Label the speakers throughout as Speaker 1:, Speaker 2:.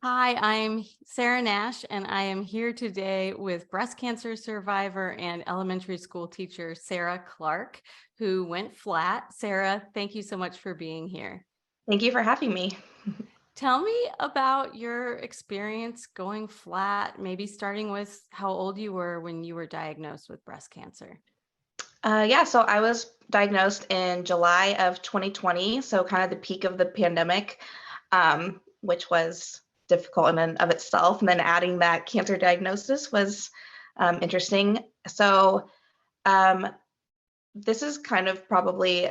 Speaker 1: Hi, I'm Sarah Nash, and I am here today with breast cancer survivor and elementary school teacher Sarah Clark, who went flat. Sarah, thank you so much for being here.
Speaker 2: Thank you for having me.
Speaker 1: Tell me about your experience going flat, maybe starting with how old you were when you were diagnosed with breast cancer.
Speaker 2: So I was diagnosed in July of 2020, so kind of the peak of the pandemic, which was difficult in and of itself. And then adding that cancer diagnosis was interesting. So um, this is kind of probably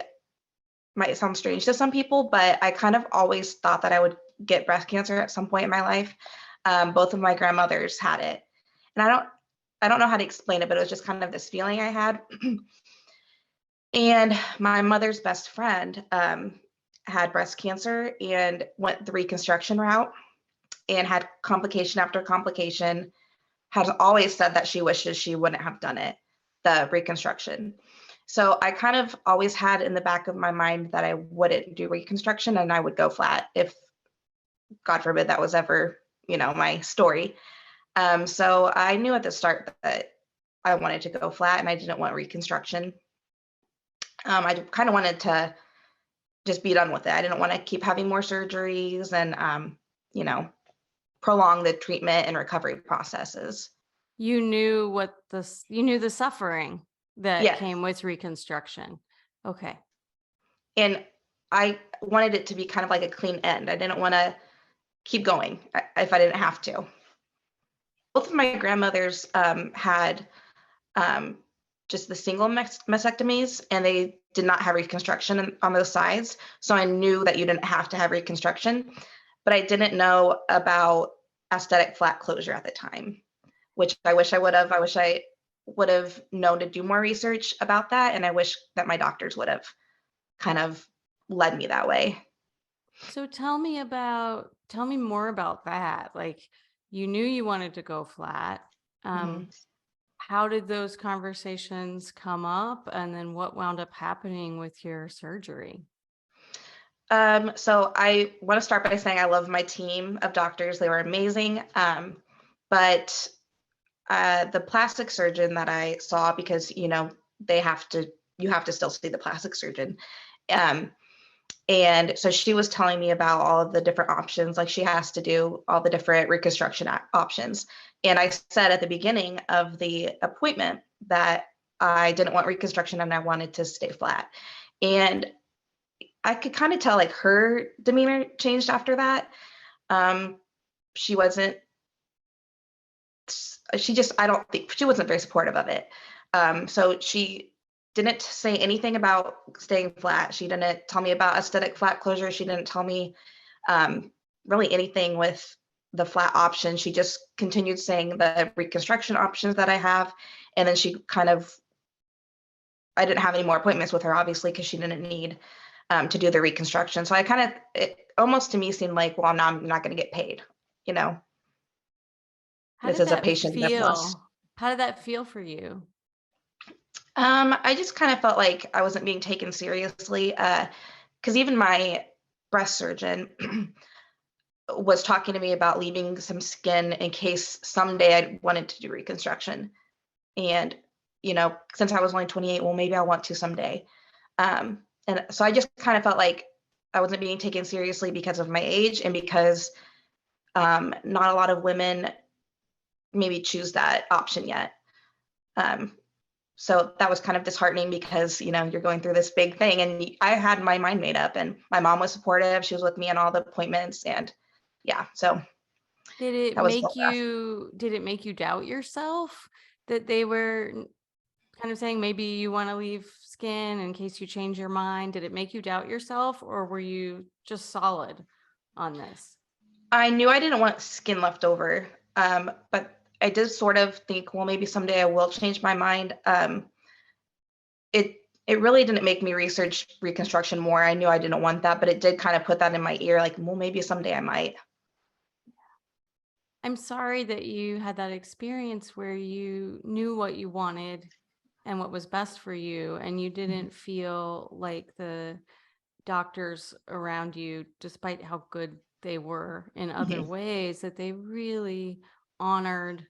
Speaker 2: might sound strange to some people, but I kind of always thought that I would get breast cancer at some point in my life. Both of my grandmothers had it, and I don't know how to explain it, but it was just kind of this feeling I had. And my mother's best friend had breast cancer and went the reconstruction route and had complication after complication. Has always said that she wishes she wouldn't have done it, the reconstruction. So I kind of always had in the back of my mind that I wouldn't do reconstruction and I would go flat if, God forbid, that was ever, my story. So I knew at the start that I wanted to go flat and I didn't want reconstruction. I kind of wanted to just be done with it. I didn't want to keep having more surgeries and, you know, prolong the treatment and recovery processes.
Speaker 1: You knew the suffering that
Speaker 2: Yeah.
Speaker 1: came with reconstruction. Okay.
Speaker 2: And I wanted it to be kind of like a clean end. I didn't want to keep going if I didn't have to. Both of my grandmothers had um, just the single mastectomies, and they did not have reconstruction on those sides. So I knew that you didn't have to have reconstruction, but I didn't know about aesthetic flat closure at the time, which I wish I would have. I wish I would have known to do more research about that, and I wish that my doctors would have kind of led me that way.
Speaker 1: So tell me more about that. Like, you knew you wanted to go flat.
Speaker 2: Mhm.
Speaker 1: Um, how did those conversations come up? And then what wound up happening with your surgery?
Speaker 2: So I want to start by saying I love my team of doctors. They were amazing. But the plastic surgeon that I saw, because they have to, you have to still see the plastic surgeon. Um, and so she was telling me about all of the different options, like she has to do all the different reconstruction options. And I said at the beginning of the appointment that I didn't want reconstruction and I wanted to stay flat. And I could kind of tell like her demeanor changed after that. Um, she wasn't, she just, I don't think she wasn't very supportive of it. So she didn't say anything about staying flat. She didn't tell me about aesthetic flat closure. She didn't tell me um, really anything with the flat option. She just continued saying the reconstruction options that I have. And then she kind of, I didn't have any more appointments with her, obviously, because she didn't need to do the reconstruction. So I kind of, it almost to me seemed like, well, now I'm not going to get paid. You know,
Speaker 1: How
Speaker 2: this
Speaker 1: did
Speaker 2: is a
Speaker 1: that
Speaker 2: patient that I've lost.
Speaker 1: feel? How did that feel for you?
Speaker 2: I just kind of felt like I wasn't being taken seriously because even my breast surgeon was talking to me about leaving some skin in case someday I wanted to do reconstruction. And, since I was only 28, well, maybe I want to someday. And so I just kind of felt like I wasn't being taken seriously because of my age and because not a lot of women maybe choose that option yet. Um, so that was kind of disheartening because you're going through this big thing, and I had my mind made up, and my mom was supportive. She was with me in all the appointments, and yeah, so that was rough.
Speaker 1: Did it make you doubt yourself that they were kind of saying maybe you want to leave skin in case you change your mind? Did it make you doubt yourself, or were you just solid on this?
Speaker 2: I knew I didn't want skin left over, but I did sort of think, well, maybe someday I will change my mind. It really didn't make me research reconstruction more. I knew I didn't want that, but it did kind of put that in my ear, like, well, maybe someday I might.
Speaker 1: I'm sorry that you had that experience where you knew what you wanted and what was best for you, and you
Speaker 2: Mhm.
Speaker 1: didn't feel like the doctors around you, despite how good they were in other
Speaker 2: Mhm.
Speaker 1: ways, that they really honored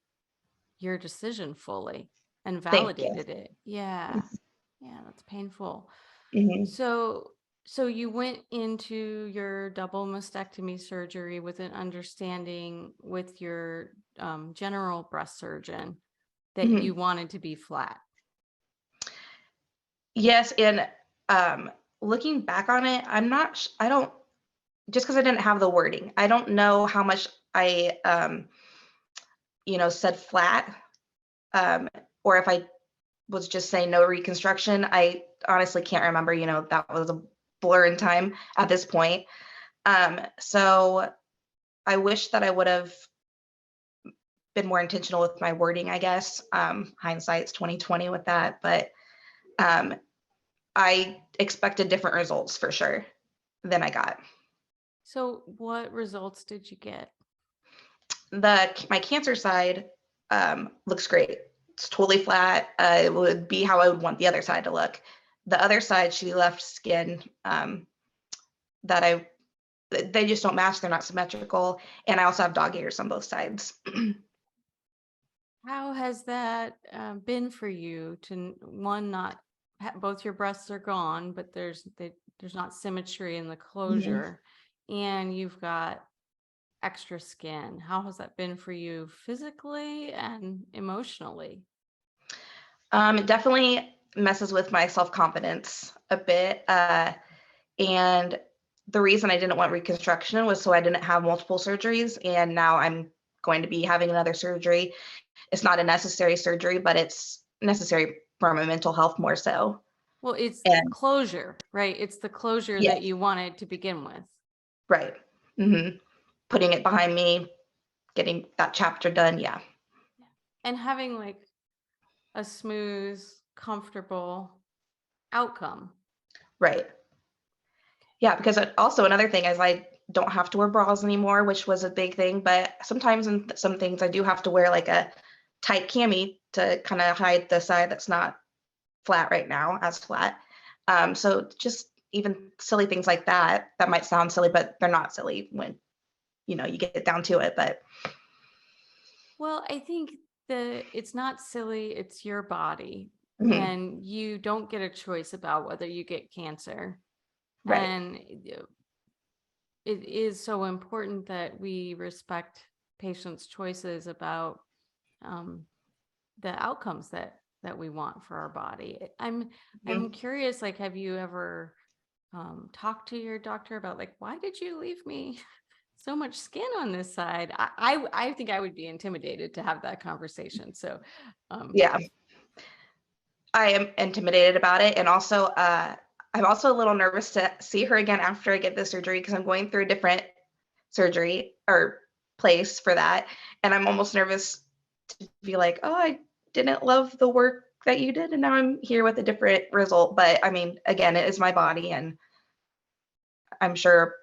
Speaker 1: your decision fully and
Speaker 2: Thank you.
Speaker 1: validated it. Yeah. Yeah, that's painful.
Speaker 2: Mhm.
Speaker 1: So you went into your double mastectomy surgery with an understanding with your general breast surgeon that you
Speaker 2: Mhm.
Speaker 1: wanted to be flat.
Speaker 2: Yes, and, looking back on it, I don't just because I didn't have the wording, I don't know how much I, said flat, um, or if I was just saying no reconstruction. I honestly can't remember, that was a blur in time at this point. So I wish that I would have been more intentional with my wording, I guess. Hindsight's 2020 with that, but um, I expected different results for sure than I got.
Speaker 1: So what results did you get?
Speaker 2: My cancer side looks great. It's totally flat. It would be how I would want the other side to look. The other side, she left skin that they just don't match. They're not symmetrical, and I also have dog ears on both sides.
Speaker 1: How has that been for you to one not both your breasts are gone, but there's not symmetry in the
Speaker 2: Mhm.
Speaker 1: closure, and you've got extra skin. How has that been for you physically and emotionally?
Speaker 2: It definitely messes with my self confidence a bit, and the reason I didn't want reconstruction was so I didn't have multiple surgeries, and now I'm going to be having another surgery. It's not a necessary surgery, but it's necessary for my mental health more so.
Speaker 1: Well, it's
Speaker 2: And
Speaker 1: closure, right? It's the closure that
Speaker 2: yes,
Speaker 1: you wanted to begin with.
Speaker 2: right. Mhm. Putting it behind me, getting that chapter done, yeah.
Speaker 1: And having like a smooth, comfortable outcome.
Speaker 2: Right. Yeah, because also another thing is I don't have to wear bras anymore, which was a big thing, but sometimes in some things I do have to wear like a tight cami to kinda hide the side that's not flat right now, as flat. So just even silly things like that, that might sound silly, but they're not silly when, you get down to it, but
Speaker 1: Well, I think it's not silly, it's your body.
Speaker 2: mhm,
Speaker 1: And you don't get a choice about whether you get cancer.
Speaker 2: right,
Speaker 1: And it is so important that we respect patients' choices about um, the outcomes that we want for our body. I'm
Speaker 2: mhm.
Speaker 1: curious, like, have you ever talked to your doctor about like, why did you leave me so much skin on this side? I think I would be intimidated to have that conversation. So, um,
Speaker 2: Yeah, I am intimidated about it, and also, I'm also a little nervous to see her again after I get the surgery because 'cause I'm going through a different surgery or place for that, and I'm almost nervous to be like, "Oh, I didn't love the work that you did, and now I'm here with a different result," but, I mean, again, it is my body, and I'm sure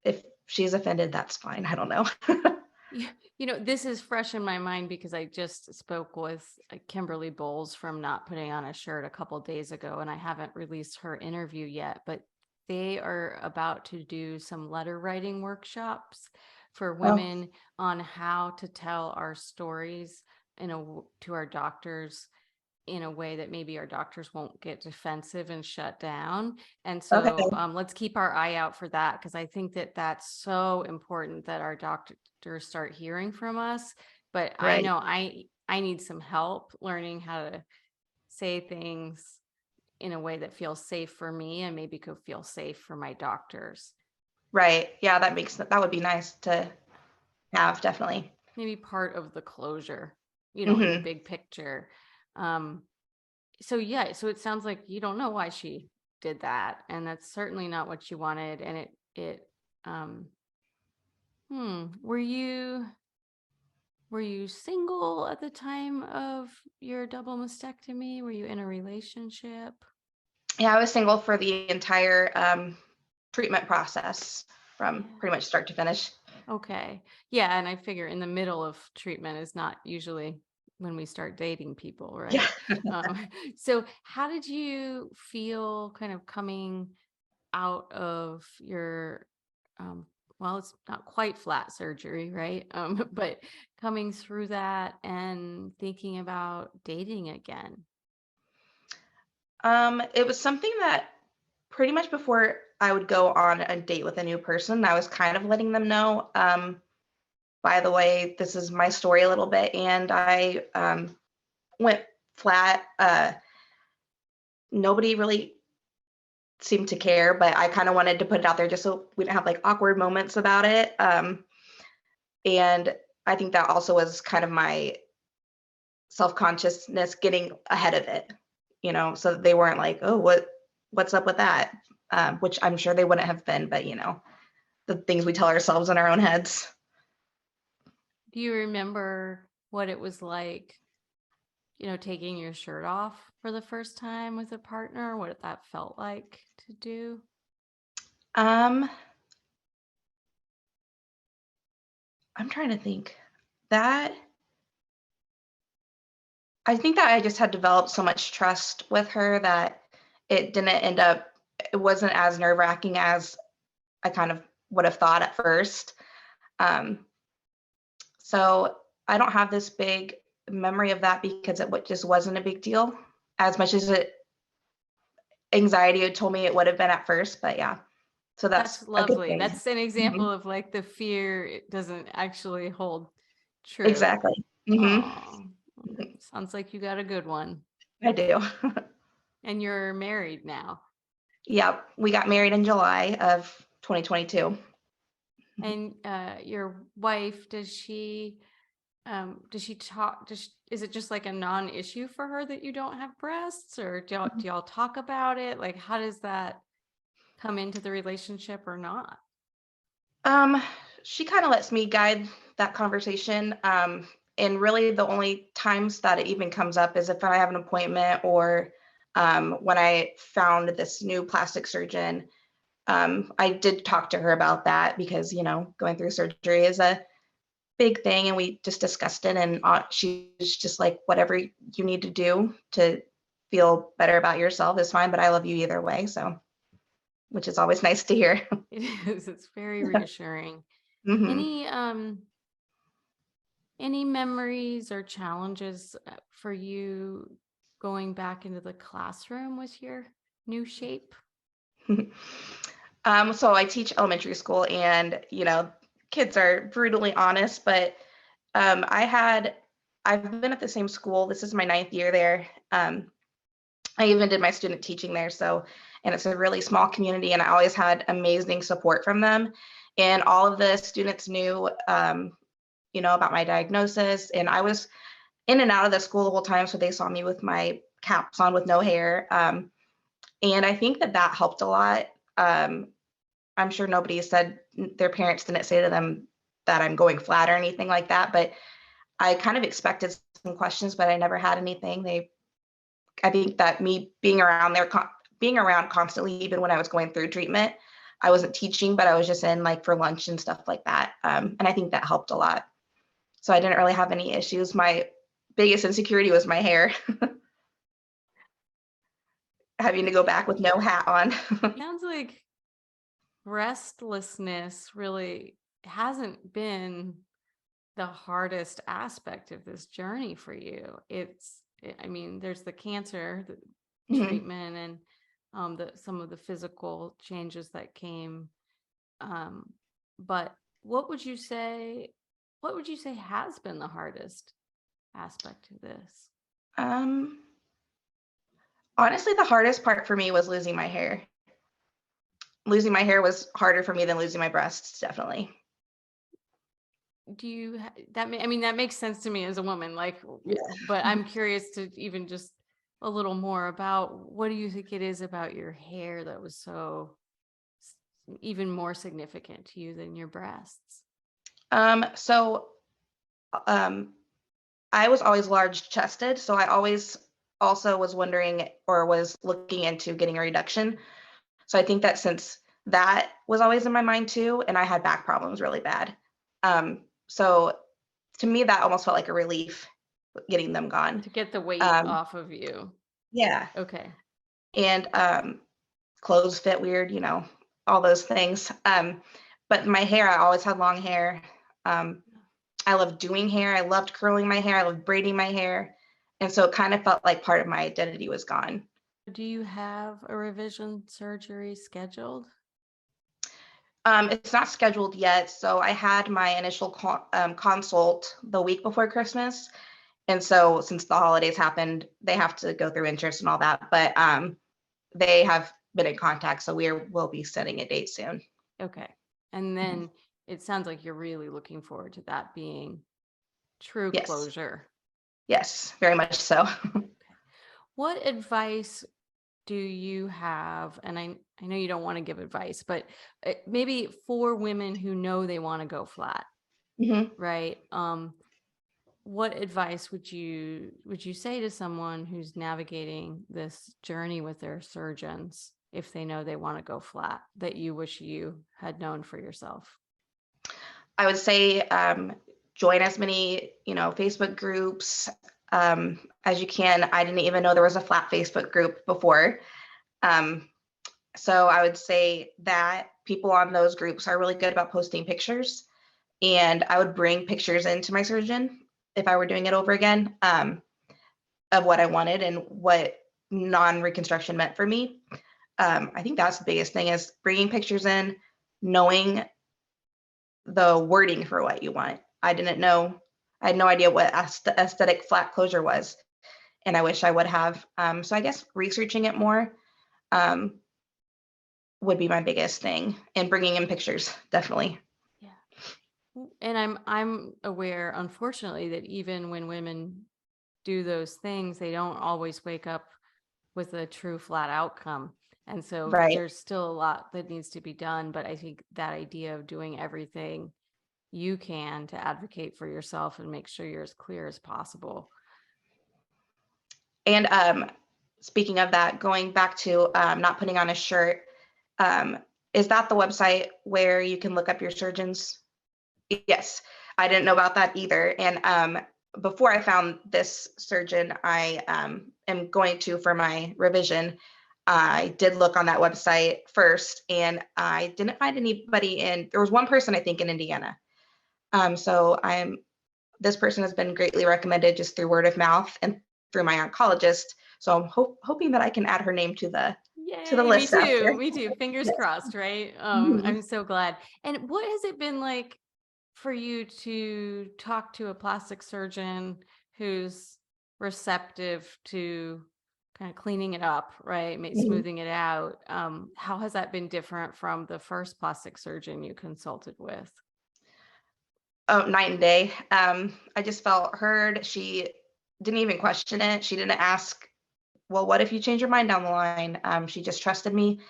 Speaker 2: if she's offended, that's fine, I don't know.
Speaker 1: this is fresh in my mind because I just spoke with Kimberly Bowles from Not Putting on a Shirt a couple days ago, and I haven't released her interview yet, but they are about to do some letter writing workshops for
Speaker 2: Oh,
Speaker 1: women on how to tell our stories to our doctors in a way that maybe our doctors won't get defensive and shut down. And so
Speaker 2: okay,
Speaker 1: let's keep our eye out for that, because I think that that's so important that our doctors start hearing from us. But I
Speaker 2: right,
Speaker 1: know I need some help learning how to say things in a way that feels safe for me and maybe could feel safe for my doctors.
Speaker 2: right, yeah, that would be nice to have, definitely.
Speaker 1: Maybe part of the closure, in the
Speaker 2: Mhm.
Speaker 1: big picture. Um, So yeah, so it sounds like you don't know why she did that, and that's certainly not what you wanted. And it um were you single at the time of your double mastectomy? Were you in a relationship?
Speaker 2: Yeah, I was single for the entire, treatment process from
Speaker 1: Yeah.
Speaker 2: pretty much start to finish.
Speaker 1: Okay. Yeah, and I figure in the middle of treatment is not usually when we start dating people,
Speaker 2: Yeah.
Speaker 1: right? So how did you feel kind of coming out of your um, well, it's not quite flat surgery, right? But coming through that and thinking about dating again.
Speaker 2: It was something that pretty much before I would go on a date with a new person, I was kind of letting them know, by the way, this is my story a little bit, and I went flat. Nobody really seemed to care, but I kind of wanted to put it out there just so we didn't have like awkward moments about it. And I think that also was kind of my self-consciousness getting ahead of it, so that they weren't like, oh, what's up with that? Which I'm sure they wouldn't have been, but the things we tell ourselves in our own heads.
Speaker 1: Do you remember what it was like, taking your shirt off for the first time with a partner? What that felt like to do?
Speaker 2: Um, I'm trying to think. That I think that I just had developed so much trust with her that it wasn't as nerve-wracking as I kind of would have thought at first. Um, so I don't have this big memory of that because just wasn't a big deal as much as anxiety had told me it would have been at first. But yeah, so that's
Speaker 1: That's
Speaker 2: a good
Speaker 1: lovely.
Speaker 2: thing.
Speaker 1: That's an example
Speaker 2: Mhm.
Speaker 1: of like the fear it doesn't actually hold true.
Speaker 2: Exactly. Hmm.
Speaker 1: Oh, sounds like you got a good one.
Speaker 2: I do.
Speaker 1: And you're married now.
Speaker 2: Yep. We got married in July of 2022.
Speaker 1: And your wife, does she talk, is it just like a non-issue for her that you don't have breasts, or do y'all talk about it? Like, how does that come into the relationship or not?
Speaker 2: Um, she kind of lets me guide that conversation. And really the only times that it even comes up is if I have an appointment or when I found this new plastic surgeon. I did talk to her about that because, going through surgery is a big thing. And we just discussed it. And she's just like, whatever you need to do to feel better about yourself is fine, but I love you either way. So, which is always nice to hear.
Speaker 1: It is, it's very reassuring.
Speaker 2: Hmm.
Speaker 1: Any memories or challenges for you going back into the classroom with your new shape?
Speaker 2: So I teach elementary school, and kids are brutally honest. But I've been at the same school. This is my ninth year there. I even did my student teaching there. And it's a really small community, and I always had amazing support from them. And all of the students knew, about my diagnosis, and I was in and out of the school the whole time, so they saw me with my caps on with no hair. And I think that helped a lot. Um, I'm sure nobody said their parents didn't say to them that I'm going flat or anything like that, but I kind of expected some questions, but I never had anything. I think that me being around constantly, even when I was going through treatment, I wasn't teaching, but I was just in like for lunch and stuff like that. And I think that helped a lot. So I didn't really have any issues. My biggest insecurity was my hair, having to go back with no hat on.
Speaker 1: Sounds like restlessness really hasn't been the hardest aspect of this journey for you. I mean, there's the cancer, the
Speaker 2: Mhm.
Speaker 1: treatment, and some of the physical changes that came. Um, but what would you say? What would you say has been the hardest aspect of this?
Speaker 2: Um, Honestly, the hardest part for me was losing my hair. Losing my hair was harder for me than losing my breasts, definitely.
Speaker 1: Do you I mean, that makes sense to me as a woman, like,
Speaker 2: Yeah.
Speaker 1: but I'm curious to even just a little more about what do you think it is about your hair that was so even more significant to you than your breasts?
Speaker 2: So um, I was always large chested, so I always also was wondering or was looking into getting a reduction. So I think that since that was always in my mind too, and I had back problems really bad. So to me, that almost felt like a relief getting them gone.
Speaker 1: To get the weight
Speaker 2: Um,
Speaker 1: off of you.
Speaker 2: yeah.
Speaker 1: Okay.
Speaker 2: And clothes fit weird, all those things. But my hair, I always had long hair. Um, I loved doing hair. I loved curling my hair. I loved braiding my hair. And so it kind of felt like part of my identity was gone.
Speaker 1: Do you have a revision surgery scheduled?
Speaker 2: It's not scheduled yet. So I had my initial consult the week before Christmas. And so since the holidays happened, they have to go through insurance and all that. But they have been in contact. So we'll be setting a date soon.
Speaker 1: Okay. And then it sounds like you're really looking forward to that being true
Speaker 2: Yes.
Speaker 1: closure.
Speaker 2: Yes, very much so.
Speaker 1: What advice do you have? And I know you don't want to give advice, but maybe for women who know they want to go flat,
Speaker 2: Mhm.
Speaker 1: right? What advice would you say to someone who's navigating this journey with their surgeons if they know they want to go flat that you wish you had known for yourself?
Speaker 2: I would say join as many, Facebook groups as you can. I didn't even know there was a flat Facebook group before. Um, so I would say that people on those groups are really good about posting pictures. And I would bring pictures into my surgeon if I were doing it over again, of what I wanted and what non-reconstruction meant for me. I think that's the biggest thing is bringing pictures in, knowing the wording for what you want. I didn't know, I had no idea what aesthetic flat closure was, and I wish I would have. So I guess researching it more um, would be my biggest thing, and bringing in pictures, definitely.
Speaker 1: Yeah. And I'm aware, unfortunately, that even when women do those things, they don't always wake up with a true flat outcome. And so
Speaker 2: Right.
Speaker 1: there's still a lot that needs to be done. But I think that idea of doing everything you can to advocate for yourself and make sure you're as clear as possible.
Speaker 2: And speaking of that, going back to not putting on a shirt, um, is that the website where you can look up your surgeons? Yes, I didn't know about that either. And before I found this surgeon, I am going to for my revision. I did look on that website first, and I didn't find anybody in. There was one person I think in Indiana. So I'm this person has been greatly recommended just through word of mouth and through my oncologist. So I'm hoping that I can add her name to the
Speaker 1: Yay, me
Speaker 2: list
Speaker 1: too.
Speaker 2: after.
Speaker 1: Me too. Fingers
Speaker 2: Yes.
Speaker 1: crossed, right?
Speaker 2: Mhm.
Speaker 1: I'm so glad. And what has it been like for you to talk to a plastic surgeon who's receptive to kind of cleaning it up, right?
Speaker 2: Mhm.
Speaker 1: Smoothing it out. How has that been different from the first plastic surgeon you consulted with?
Speaker 2: Oh, night and day. I just felt heard. She didn't even question it. She didn't ask, well, what if you change your mind down the line? She just trusted me.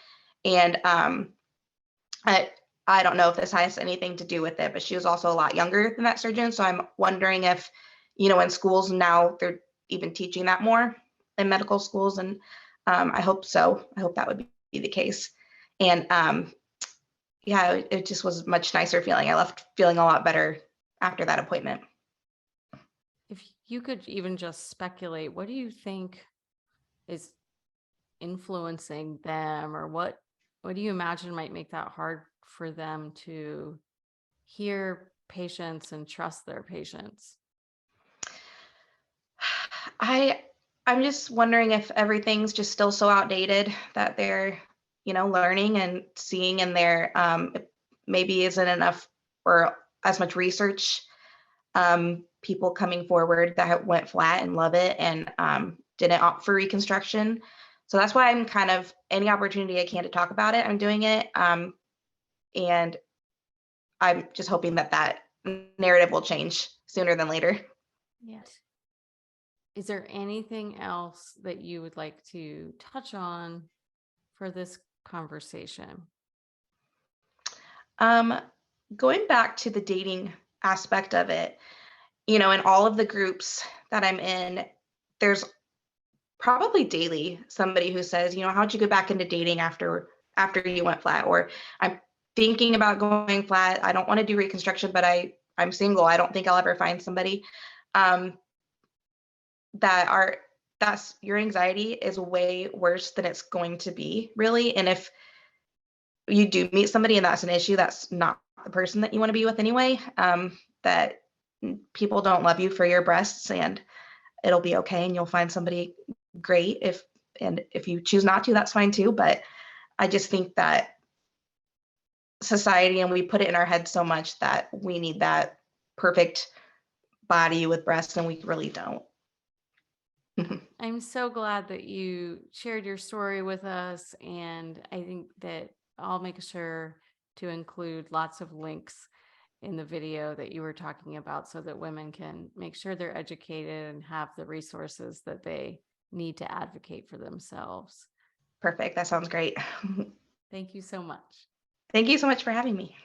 Speaker 2: And I, I don't know if this has anything to do with it, but she was also a lot younger than that surgeon. So I'm wondering if, in schools now they're even teaching that more in medical schools. And I hope so. I hope that would be the case. And yeah, it just was a much nicer feeling. I left feeling a lot better after that appointment.
Speaker 1: If you could even just speculate, what do you think is influencing them, or what do you imagine might make that hard for them to hear patients and trust their patients?
Speaker 2: I I'm just wondering if everything's just still so outdated that they're, learning and seeing in their it maybe isn't enough or as much research, people coming forward that went flat and love it and didn't opt for reconstruction. So that's why I'm kind of any opportunity I can to talk about it, I'm doing it. And I'm just hoping that that narrative will change sooner than later.
Speaker 1: Yes. Is there anything else that you would like to touch on for this conversation?
Speaker 2: Um, Going back to the dating aspect of it, in all of the groups that I'm in, there's probably daily somebody who says, how'd you go back into dating after you went flat? Or I'm thinking about going flat. I don't want to do reconstruction, but I'm single. I don't think I'll ever find somebody. Um, that are that's your anxiety is way worse than it's going to be, really. And if you do meet somebody and that's an issue, that's not the person that you want to be with anyway. That people don't love you for your breasts, and it'll be okay, and you'll find somebody great. If you choose not to, that's fine too. But I just think that society, and we put it in our head so much that we need that perfect body with breasts, and we really don't.
Speaker 1: I'm so glad that you shared your story with us. And I think that I'll make sure to include lots of links in the video that you were talking about so that women can make sure they're educated and have the resources that they need to advocate for themselves.
Speaker 2: Perfect. That sounds great.
Speaker 1: Thank you so much.
Speaker 2: Thank you so much for having me.